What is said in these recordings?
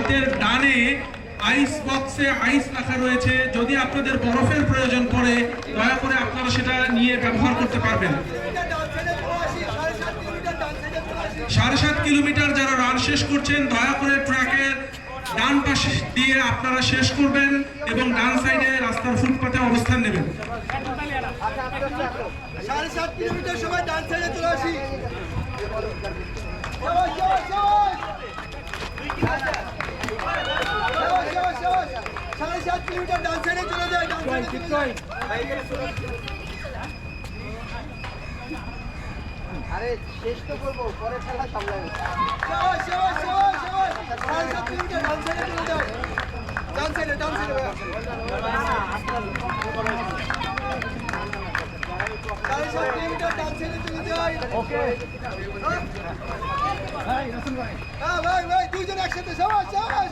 গেটের ডানে আইস বক্সে আইস রাখা রয়েছে, যদি আপনাদের বরফের প্রয়োজন পড়ে দয়া করে আপনারা সেটা নিয়ে ব্যবহার করতে পারবেন। 7.5 কিলোমিটার যারা রান শেষ করছেন দয়া করে ট্র্যাকের ডান পাশে দিয়ে আপনারা শেষ করবেন এবং ডান সাইডে রাস্তার ফুটপাতে অবস্থান নেবেন। 7.5 কিলোমিটার সবাই ডান সাইডে চলে আসি। 7.5 কিলোমিটার ডান সাইডে চলে যায়, ডান সাইডে চলে যায়। আরে শেষ তো করবো, পরে খেলা সামলাবো। 7.5 কিলোমিটার ডান সাইডে চলে যায়, ডান সাইডে ডান সাইডে 7.5 কিলোমিটার ডান সাইডে চলে যায়। ওকে ভাই রসুন ভাই, হ্যাঁ ভাই ভাই দুইজন একসাথে সবাই সবাই।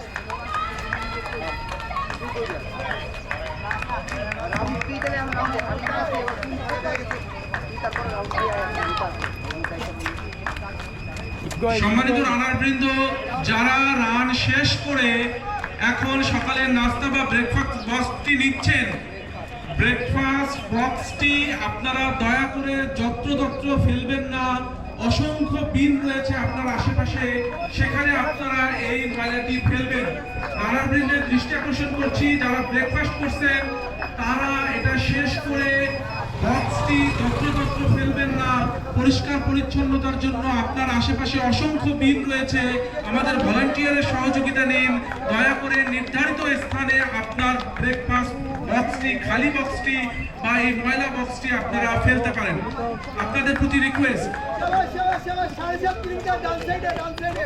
আমি পিটালে আমি রাউন্ডে আমি আসি এবার তিন হয়ে গেছে। তারপরে রাউন্ড সম্মানিত রানারবৃন্দ, যারা রান শেষ করে এখন সকালের নাস্তা বা ব্রেকফাস্ট বক্সটি নিচ্ছেন, ব্রেকফাস্ট বক্সটি আপনারা দয়া করে যত্রতত্র ফেলবেন না। অসংখ্য বিন রয়েছে আপনার আশেপাশে, সেখানে আপনারা এই ময়লাটি ফেলবেন। রানারবৃন্দের দৃষ্টি আকর্ষণ করছি, যারা ব্রেকফাস্ট করছেন তারা এটা শেষ করে বক্সটি যত্রতত্র ফেলবেন না। পরিষ্কার পরিচ্ছন্নতার জন্য আপনার আশেপাশে অসংখ্য বিন রয়েছে, আমাদের ভলান্টিয়ারের সহযোগিতা নিন। দয়া করে নির্ধারিত স্থানে আপনার ব্রেকফাস্ট বক্সটি, খালি বক্সটি বা এই ময়লা বক্সটি আপনারা ফেলতে পারেন। আপনাদের প্রতি রিকোয়েস্ট। 7.5 কিলোমিটার ডান সাইডে ডান সাইডে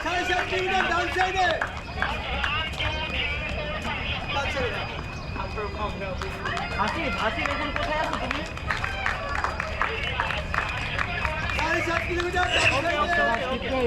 7.5 কিলোমিটার ডান সাইডে। হাসি এখন কোথায় আছো তুমি? 7.5 কিলোমিটার ডান সাইডে।